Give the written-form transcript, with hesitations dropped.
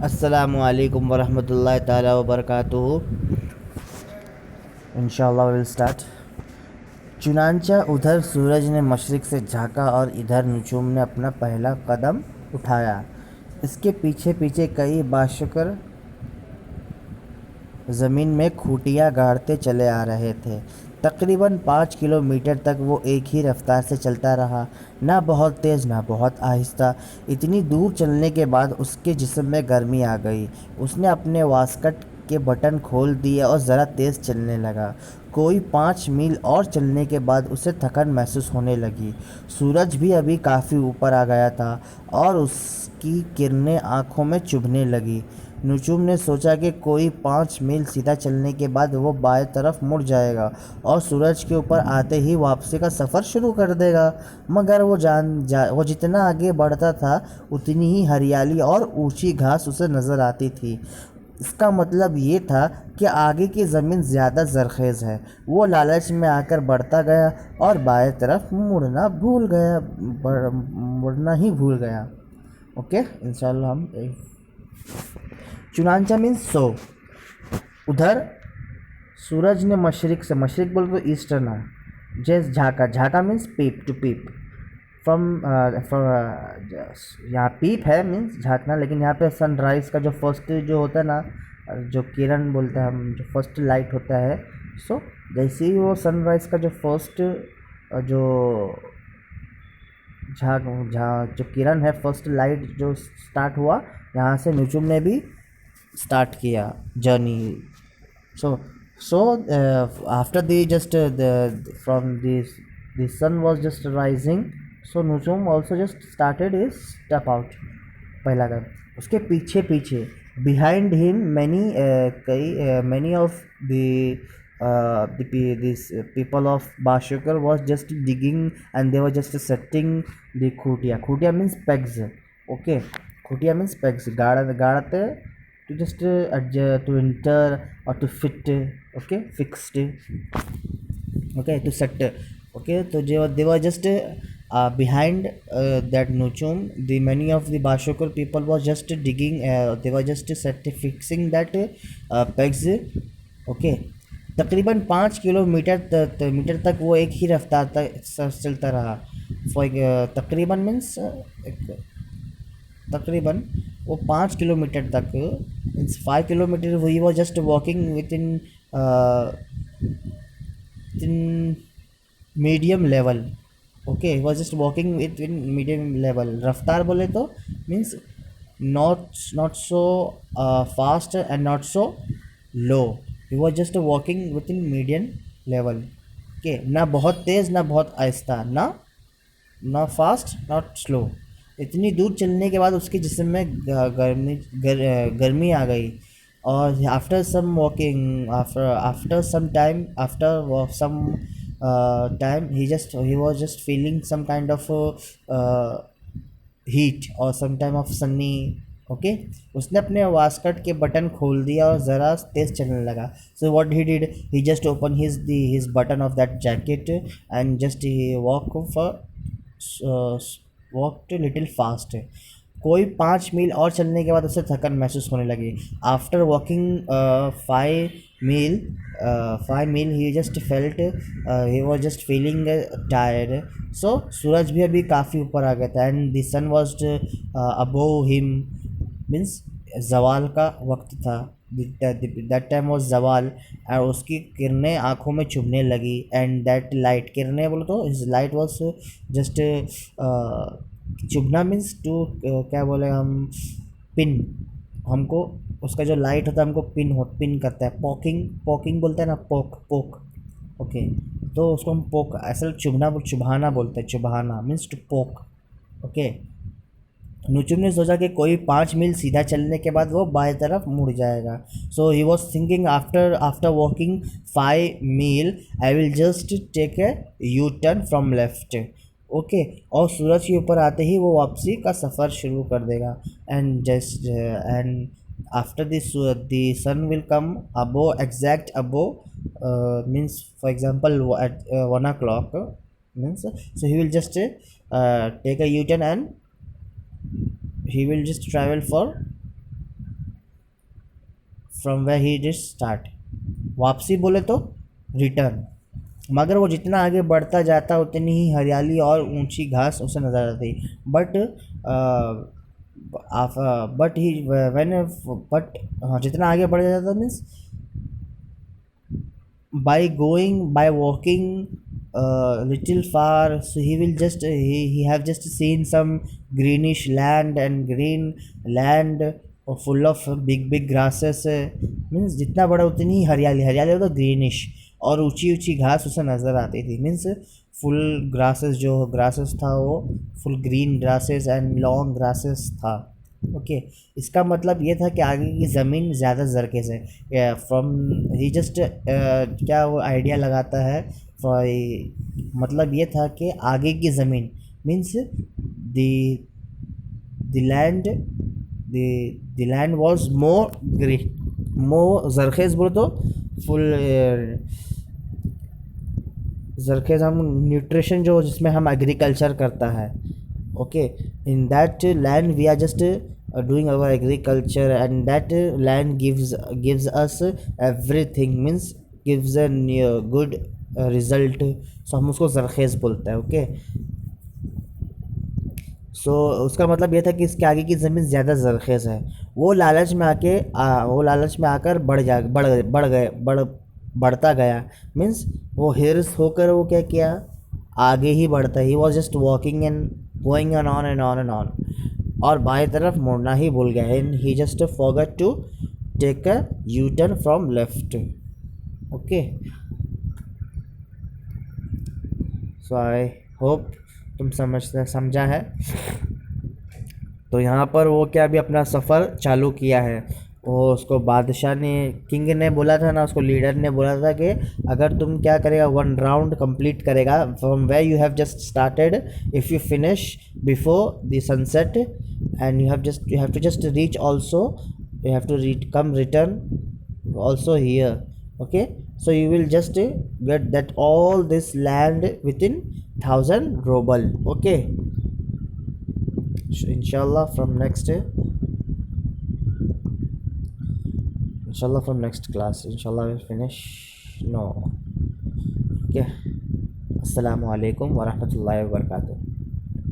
अस्सलामुअलैकुम वरहमतुल्लाहि ताला वबरकातुहू। इंशाअल्लाह विल स्टार्ट। चुनांचा उधर सूरज ने मशरिक़ से झांका और इधर नुजूम ने अपना पहला कदम उठाया। इसके पीछे पीछे कई बाशुकर ज़मीन में खूंटियाँ गाड़ते चले आ रहे थे। तकरीबन 5 किलोमीटर तक वो एक ही रफ्तार से चलता रहा, ना बहुत तेज़ ना बहुत आहिस्ता। इतनी दूर चलने के बाद उसके जिस्म में गर्मी आ गई। उसने अपने वास्कट के बटन खोल दिए और ज़रा तेज़ चलने लगा। कोई 5 मील और चलने के बाद उसे थकन महसूस होने लगी। सूरज भी अभी काफ़ी ऊपर आ गया था और उसकी किरणें आँखों में चुभने लगी। नुजूम ने सोचा कि कोई 5 मील सीधा चलने के बाद वो बाएं तरफ मुड़ जाएगा और सूरज के ऊपर आते ही वापसी का सफ़र शुरू कर देगा। मगर वो जितना आगे बढ़ता था उतनी ही हरियाली और ऊंची घास उसे नज़र आती थी। इसका मतलब ये था कि आगे की ज़मीन ज़्यादा ज़रख़ेज़ है। वो लालच में आकर बढ़ता गया और बाएं तरफ मुड़ना ही भूल गया। ओके, इंशाल्लाह हम चुनांचा मीन्स सो। उधर सूरज ने मशरिक बोल तो ईस्टर्न है। जैसे झाका means peep, to peep from यहाँ पीप है मीन्स झाँकना, लेकिन यहाँ पे सनराइज़ का जो फर्स्ट जो होता है ना, जो किरण बोलते हैं हम, जो फर्स्ट लाइट होता है। सो जैसे ही वो सनराइज़ का जो फर्स्ट जो जो किरण है, फर्स्ट लाइट जो स्टार्ट हुआ, यहाँ से नुजुम ने भी स्टार्ट किया journey. So after the just from the sun was just rising, so Nujum also just started his step out, पहला कदम। उसके पीछे पीछे behind him many of these people of Bashukar was just digging and they were just setting the Khutia means pegs. Okay, Khutia means pegs, गाड़ते to just adjust, to enter or to fit. Okay, fixed. Okay, to set. Okay, so they were just behind that Nuchum. The many of the Bashokur people was just digging, they were just fixing that pegs. Okay, तकरीबन 5 kilometre तक वो एक ही रफ्तार तक चलता रहा। तकरीबन means तकरीबन वो 5 किलोमीटर तक, means 5 kilometre he was just walking with in medium level. Okay, was just walking with in medium level. रफ्तार बोले तो means not so fast and not so low. He was just walking with in medium level. Okay, ना बहुत तेज़ ना बहुत आहिस्ता, ना फास्ट नॉट स्लो। इतनी दूर चलने के बाद उसके जिस्म में गर्मी आ गई और after some walking after some time he was just feeling some kind of heat और some time of sunny. Okay, उसने अपने वास्कट के बटन खोल दिया और ज़रा तेज़ चलने लगा। So what he did, he just open his button of that jacket and just he walked little fast. कोई 5 मील और चलने के बाद उसे थकन महसूस होने लगी। आफ्टर वॉकिंग 5 मील he just felt he was just feeling tired. So सूरज भी अभी काफ़ी ऊपर आ गया था and the sun was above him, means जवाल का वक्त था। दैट टाइम वॉज जवाल और उसकी किरणें आँखों में चुभने लगी। एंड दैट लाइट, किरणें बोलो तो हिज लाइट वॉज जस्ट चुभना मीन्स टू क्या बोले हम, पिन। हमको उसका जो लाइट होता है हमको पिन करता है। पॉकिंग बोलते हैं ना, पोक। ओके, तो उसको हम पोक, असल चुभाना बोलते हैं। चुभाना मीन्स टू पोक। ओके, नुचुम ने सोचा कि कोई 5 मील सीधा चलने के बाद वो बाएं तरफ मुड़ जाएगा। So he was thinking after walking 5 मील I will just take a U turn from left. Okay, और सूरज के ऊपर आते ही वो वापसी का सफ़र शुरू कर देगा। And after this the sun will come above, exact above, means for example at 1 o'clock means, so he will just take a U turn and he will just travel for from way he did start, वापसी बोले तो return. मगर वो जितना आगे बढ़ता जाता उतनी ही हरियाली और ऊंची घास उसे नजर आती, but but he when but हाँ, जितना आगे बढ़ जाता means by walking little far, so he will just he have just seen some greenish land and green land full of big grasses, means जितना बड़ा उतनी ही हरियाली, हरियाली तो ग्रीनिश, और ऊंची ऊंची घास उसे नज़र आती थी, मीन्स फुल ग्रासेस, जो ग्रासेस था वो full green grasses and long grasses था। ओके, इसका मतलब ये था कि आगे की ज़मीन ज़्यादा जरखेज़ है। फ्रॉम ही जस्ट क्या वो आइडिया लगाता है, मतलब ये था कि आगे की ज़मीन means the land, the land was more green, more जरखेज़ बोलो तो फुल जरखेज़, हम न्यूट्रिशन जो जिसमें हम एग्रीकल्चर करता है। Okay, in that land we are just doing our agriculture, and that land gives us everything, means gives a good result, so हम उसको जरखेज़ बोलते हैं। ओके, सो उसका मतलब ये था कि इसके आगे की ज़मीन ज़्यादा जरखेज़ है। वो लालच में आके वो लालच में आकर बढ़ता गया, मीन्स वो हिर्स होकर वो क्या किया, आगे ही बढ़ता, he was just walking and going on and on and on, और बाएं तरफ मुड़ना ही भूल गया, and he just forgot to take a U turn from left. Okay, so I hope तुम समझा है। तो यहाँ पर वो क्या अभी अपना सफ़र चालू किया है, वो उसको बादशाह ने, किंग ने बोला था ना, उसको लीडर ने बोला था कि अगर तुम क्या करेगा, 1 राउंड कंप्लीट करेगा from way you have just started, if you finish before the sunset, and you have to just reach also, you have to come return also here. Okay, so you will just get that all this land within 1000 ruble। okay, so inshallah from next class inshallah we'll finish, no, okay, assalamu alaikum wa rahmatullahi wa barakatuh।